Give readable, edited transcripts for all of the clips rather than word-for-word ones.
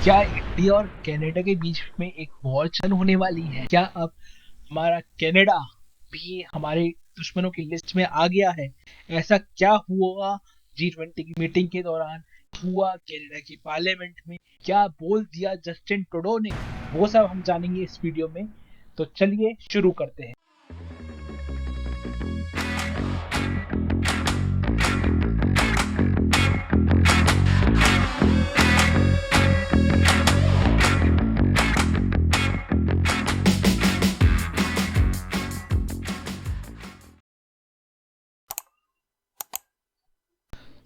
क्या इंडिया और कनाडा के बीच में एक वॉर चालू होने वाली है? क्या अब हमारा कनाडा भी हमारे दुश्मनों की लिस्ट में आ गया है? ऐसा क्या हुआ G20 की मीटिंग के दौरान? हुआ कनाडा की पार्लियामेंट में? क्या बोल दिया जस्टिन ट्रूडो ने? वो सब हम जानेंगे इस वीडियो में। तो चलिए शुरू करते हैं।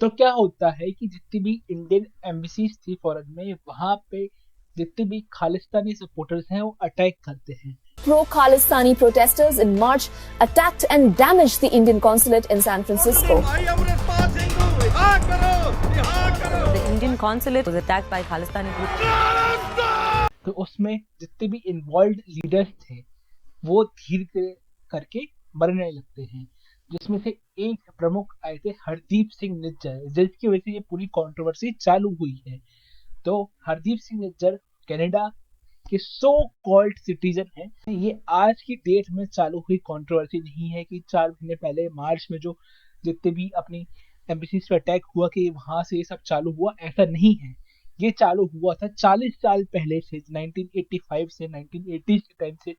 तो क्या होता है कि जितनी भी इंडियन एम्बेसीज थी फॉरेन में, वहां पे जितने भी खालिस्तानी सपोर्टर्स हैं वो अटैक करते हैं। Pro-Khalistani protesters in March attacked and damaged the Indian consulate in San Francisco. The Indian consulate was attacked by Khalistani groups. तो उसमें जितने भी इन्वॉल्व लीडर्स थे वो धीरे धीरे करके मरने लगते हैं, जिसमें से एक प्रमुख आए थे हरदीप सिंह निज्जर, जिसकी वजह से ये पूरी कंट्रोवर्सी चालू हुई है। तो हरदीप सिंह निज्जर कनाडा के सो कॉल्ड सिटीजन है। ये आज की डेट में चालू हुई कंट्रोवर्सी नहीं है कि 4 महीने पहले मार्च में जो जितने भी अपनी एम्बेसीज पे अटैक हुआ कि वहां से ये सब चालू हुआ, ऐसा नहीं है। ये चालू हुआ था 40 साल पहले से, 1985 से 1980 के टाइम से।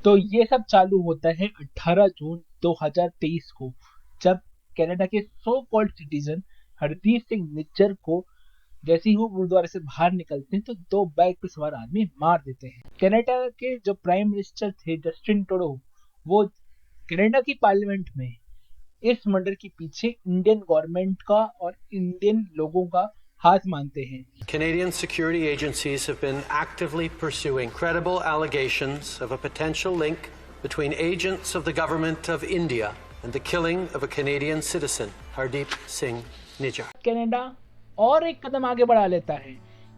तो ये सब चालू होता है 18 जून 2023 को, जब कनाडा के so called citizen Hardeep Singh Nijjar को जैसे ही वो गुरुद्वारे से बाहर निकलते हैं तो 2 बाइक पे सवार आदमी मार देते हैं। कनाडा के जो प्राइम मिनिस्टर थे जस्टिन ट्रूडो, वो कनाडा की पार्लियामेंट में इस मर्डर के पीछे इंडियन गवर्नमेंट का और इंडियन लोगों का हाथ मानते हैं। Canadian security agencies have been actively pursuing credible allegations of a potential link between agents of the government of India and the killing of a Canadian citizen, Hardeep Singh Nijjar. Canada और एक कदम आगे बढ़ा लेता है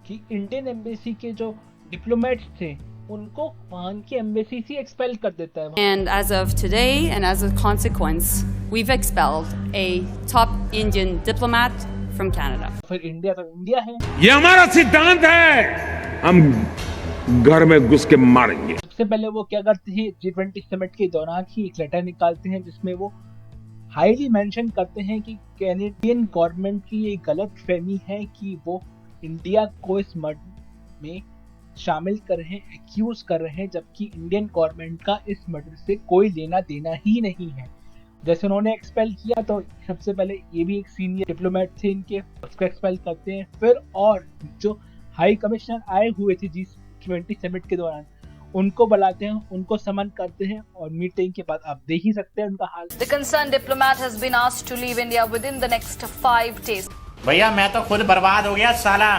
कि Indian embassy के जो diplomats थे उनको वहां की एम्बेसी से एक्सपेल कर देता है। And as of today, and as a consequence, we've expelled a top Indian diplomat from Canada. फिर इंडिया तो इंडिया है, ये हमारा सिद्धांत है, हम घर में घुस के मारेंगे। सबसे पहले वो क्या करते हैं, G20 समिट के दौरान ही एक लेटर निकालते हैं जिसमें वो हाईली मेंशन करते हैं कि कैनेडियन गवर्नमेंट की ये गलत फहमी है कि वो इंडिया को इस मर्डर में शामिल कर रहे हैं, एक्यूज कर रहे हैं, जबकि इंडियन गवर्नमेंट का इस मर्डर से कोई लेना देना ही नहीं है। जैसे उन्होंने एक्सपेल किया तो सबसे पहले ये भी एक सीनियर डिप्लोमेट थे इनके, उसको एक्सपेल करते हैं। फिर और जो हाई कमिश्नर आए हुए थे G20 समिट के दौरान उनको बुलाते हैं, उनको समन करते हैं और मीटिंग के बाद आप देख ही सकते हैं उनका हाल। The concerned diplomat has been asked to leave India within the next 5 days. भैया मैं तो खुद बर्बाद हो गया साला।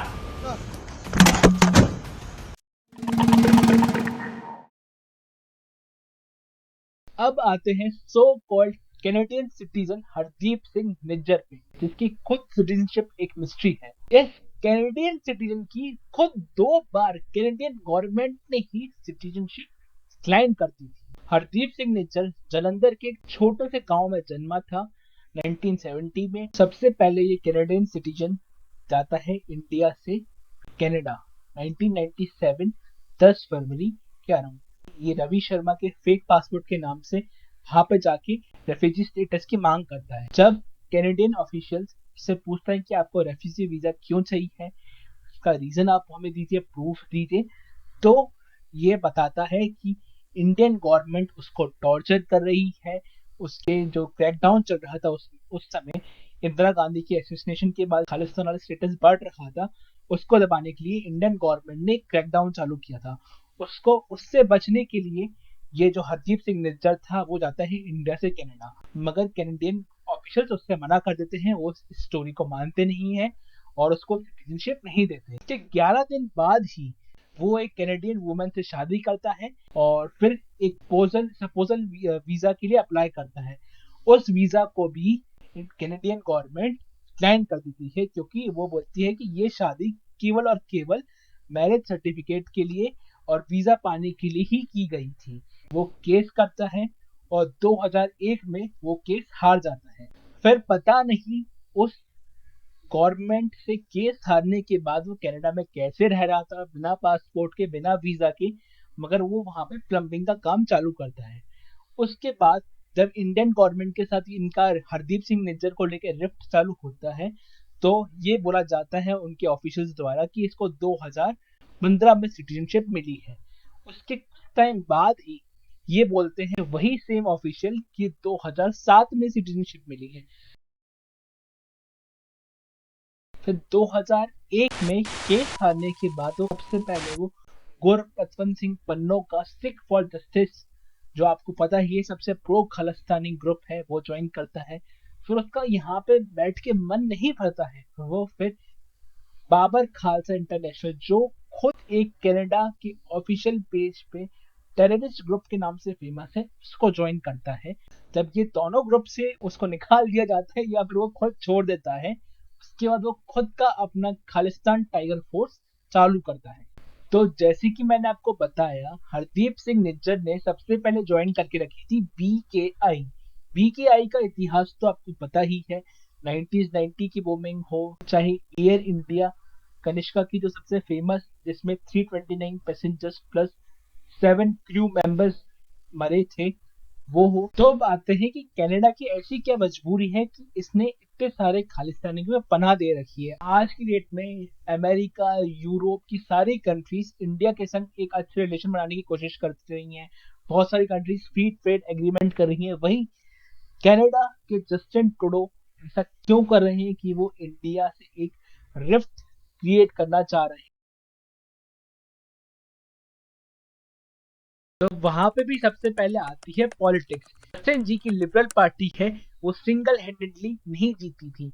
अब आते हैं so called Canadian citizen Hardeep Singh Nijjar पे, जिसकी खुद सिटीजनशिप एक मिस्ट्री है। इस कैनेडियन सिटीजन की खुद 2 बार कैनेडियन गवर्नमेंट ने ही सिटीजनशिप डिक्लाइन कर दी थी। हरदीप सिंह निज्जर जलंधर के एक छोटे से गांव में जन्मा था 1970 में। सबसे पहले ये कैनेडियन सिटीजन जाता है इंडिया से कनाडा 1997 10 फरवरी के अराउंड। ये रवि शर्मा के फेक पासपोर्ट के नाम से वहां पे जाके रेफ्यूजी स्टेटस की मांग करता है। जब कैनेडियन ऑफिशियल्स से पूछता है कि आपको रेफ्यूजी वीजा क्यों चाहिए है, उसका रीजन आप हमें दीजिए, प्रूफ दीजिए, तो ये बताता है कि इंडियन गवर्नमेंट उसको टॉर्चर कर रही है। उसके जो क्रैकडाउन चल रहा था उस समय इंदिरा गांधी की असैसिनेशन के बाद खालिस्तान वाला स्टेटस बढ़ रहा था, उसको दबाने के लिए इंडियन गवर्नमेंट ने क्रैकडाउन चालू किया था। उसको उससे बचने के लिए ये जो हरदीप सिंह निज्जर था वो जाता है इंडिया से कनाडा, मगर कैनेडियन ऑफिशियल्स उससे मना कर देते हैं, वो इस स्टोरी को मानते नहीं है और उसको सिटीजनशिप नहीं देते। इसके 11 दिन बाद ही वो एक कैनेडियन वुमन से शादी करता है और फिर एक सपोजल वीजा के लिए अप्लाई करता है। उस वीजा को भी कैनेडियन गवर्नमेंट डिक्लाइन कर देती है, क्योंकि वो बोलती है कि ये शादी केवल और केवल मैरिज सर्टिफिकेट के लिए और वीजा पाने के लिए ही की गई थी। वो केस करता है और 2001 में वो केस हार जाता है। फिर पता नहीं उस गवर्नमेंट से केस हारने के बाद वो कनाडा में कैसे रह रहा था बिना पासपोर्ट के, बिना वीजा के, मगर वो वहां पे प्लम्बिंग का काम चालू करता है। उसके बाद जब इंडियन गवर्नमेंट के साथ इनका हरदीप सिंह निज्जर को लेकर रिफ्ट चालू होता है, तो ये बोला जाता है उनके ऑफिशियल्स द्वारा कि इसको 2015 में सिटीजनशिप मिली है। उसके टाइम बाद ही ये बोलते हैं वही सेम ऑफिशियल कि 2007 में सिटीजनशिप मिली है। फिर 2001 में केस हारने के बाद वो सबसे पहले वो गुरपतवंत सिंह पन्नो का सिख फॉर जस्टिस, जो आपको पता ही है सबसे प्रो खालिस्तानी ग्रुप है, वो ज्वाइन करता है। फिर उसका यहाँ पे बैठ के मन नहीं भरता है, वो फिर बाबर खालसा इंटरनेशनल, जो खुद एक कनाडा के ऑफिशियल पेज पे टेररिस्ट ग्रुप के नाम से फेमस है, उसको ज्वाइन करता है। जब ये दोनों ग्रुप से उसको निकाल दिया जाता है या फिर वो खुद छोड़ देता है, उसके बाद वो खुद का अपना खालिस्तान टाइगर फोर्स चालू करता है। तो जैसे कि मैंने आपको बताया, हरदीप सिंह निज्जर ने सबसे पहले ज्वाइन करके रखी थी BKI। BKI का इतिहास तो आपको पता ही है, 90 की बूमिंग हो, चाहे एयर इंडिया कनिष्का की जो सबसे फेमस, जिसमें 329 पैसेंजर्स प्लस 7 क्रू मेंबर्स मरे थे, वो हो। तो अब आते हैं कि कनाडा की ऐसी क्या मजबूरी है कि इसने इतने सारे खालिस्तानी को पनाह दे रखी है। आज की डेट में अमेरिका, यूरोप की सारी कंट्रीज इंडिया के संग एक अच्छे रिलेशन बनाने की कोशिश कर रही हैं। बहुत सारी कंट्रीज फ्री ट्रेड एग्रीमेंट कर रही हैं। वही कनाडा के जस्टिन ट्रूडो ऐसा क्यों कर रहे हैं कि वो इंडिया से एक रिफ्ट क्रिएट करना चाह रहे हैं। तो वहां पे भी सबसे पहले आती है पॉलिटिक्स। जस्टिन जी की लिबरल पार्टी है, वो सिंगल हैंडेडली नहीं जीती थी,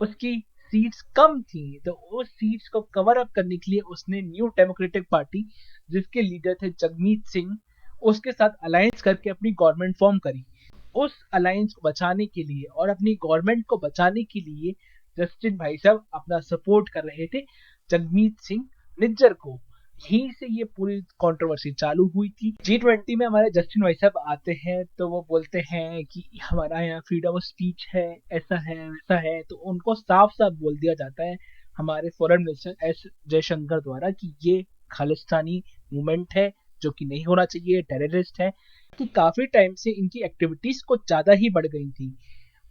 उसकी सीट्स कम थी। तो उस सीट्स को कवर अप करने के लिए उसने न्यू डेमोक्रेटिक पार्टी, जिसके लीडर थे जगमीत सिंह, उसके साथ अलायंस करके अपनी गवर्नमेंट फॉर्म करी। उस अलायंस को बचाने के लिए और अपनी गवर्नमेंट को बचाने के लिए जस्टिन भाई साहब अपना सपोर्ट कर रहे थे जगमीत सिंह निज्जर को। यहीं से ये पूरी कंट्रोवर्सी चालू हुई थी। G20 में हमारे जस्टिन भाई साहब आते हैं तो वो बोलते हैं कि हमारा यहाँ फ्रीडम ऑफ स्पीच है, ऐसा है वैसा है। तो उनको साफ साफ बोल दिया जाता है हमारे फॉरेन मिनिस्टर S जयशंकर द्वारा कि ये खालिस्तानी मूवमेंट है, जो कि नहीं होना चाहिए, टेररिस्ट है। कि काफी टाइम से इनकी एक्टिविटीज कुछ ज्यादा ही बढ़ गई थी,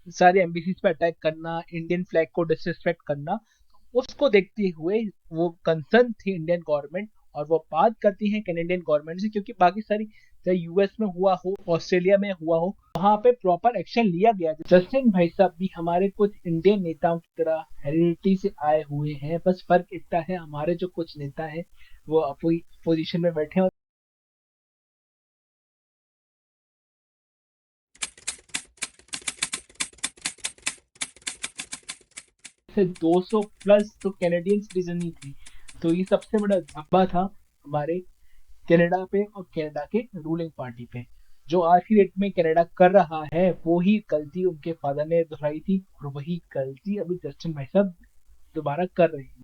सारे एम्बेसीज पे अटैक करना, इंडियन फ्लैग को डिसरिस्पेक्ट करना। उसको देखते हुए वो कंसर्न थी इंडियन गवर्नमेंट, और वो बात करती है कैनेडियन गवर्नमेंट से, क्योंकि बाकी सारी चाहे यूएस में हुआ हो, ऑस्ट्रेलिया में हुआ हो, वहां पे प्रॉपर एक्शन लिया गया। जस्टिन भाई साहब भी हमारे कुछ इंडियन नेताओं की तरह हेरिडिटी से आए हुए हैं, बस फर्क इतना है हमारे जो कुछ नेता है वो अपोजिशन में बैठे हैं। से 200 प्लस तो कैनेडियन सिटीजन ही थे। तो ये सबसे बड़ा धब्बा था हमारे कनाडा पे और कनाडा के रूलिंग पार्टी पे। जो आज की डेट में कनाडा कर रहा है वो ही गलती उनके फादर ने दोहराई थी, और वही गलती अभी जस्टिन भाई साहब दोबारा कर रहे हैं।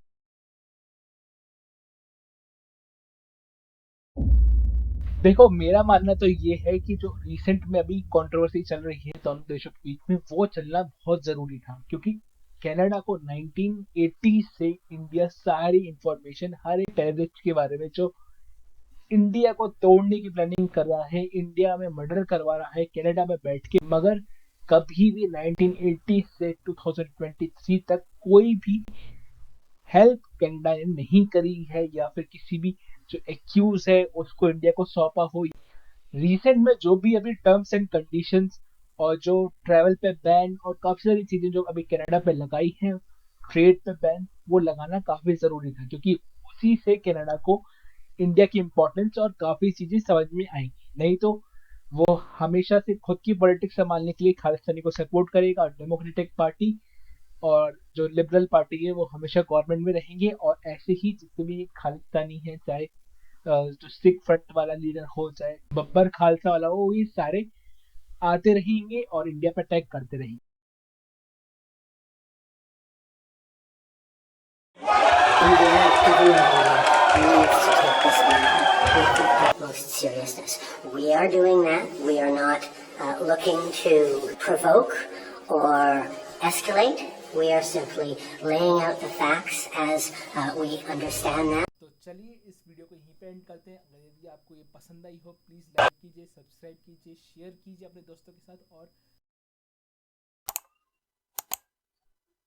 देखो, मेरा मानना तो ये है कि जो रिसेंट में अभी कंट्रोवर्सी चल रही है दोनों देशों के बीच में, वो चलना बहुत जरूरी था। क्योंकि कनाडा को 1980 से इंडिया सारी इंफॉर्मेशन हर एक टेररिस्ट के बारे में जो इंडिया को तोड़ने की प्लानिंग कर रहा है, इंडिया में मर्डर करवा रहा है कनाडा में बैठ के, मगर कभी भी 1980 से 2023 तक कोई भी हेल्प कनाडा ने नहीं करी है, या फिर किसी भी जो एक्यूज है उसको इंडिया को सौंपा हो। रिसेंट में जो भी अभी टर्म्स एंड कंडीशंस और जो ट्रैवल पे बैन और काफी सारी चीजें जो अभी कनाडा पे लगाई हैं, ट्रेड पे बैन, वो लगाना काफी जरूरी था, क्योंकि उसी से कनाडा को इंडिया की इंपॉर्टेंस और काफी चीजें समझ में आएंगी। नहीं तो वो हमेशा से खुद की पॉलिटिक्स संभालने के लिए खालिस्तानी को सपोर्ट करेगा, और डेमोक्रेटिक पार्टी और जो लिबरल पार्टी है वो हमेशा गवर्नमेंट में रहेंगे। और ऐसे ही जितने भी खालिस्तानी है, चाहे जो सिख फ्रंट वाला लीडर हो, चाहे बब्बर खालसा वाला हो, ये सारे आते रहेंगे और इंडिया पे अटैक करते रहेंगे। Most seriousness. We are doing that. We are not looking to provoke or escalate. We are simply laying out the facts as we understand them. तो चलिए इस वीडियो को यहीं पे एंड करते हैं। अगर यदि आपको ये पसंद आई हो प्लीज़ लाइक कीजिए, सब्सक्राइब कीजिए, शेयर कीजिए अपने दोस्तों के साथ और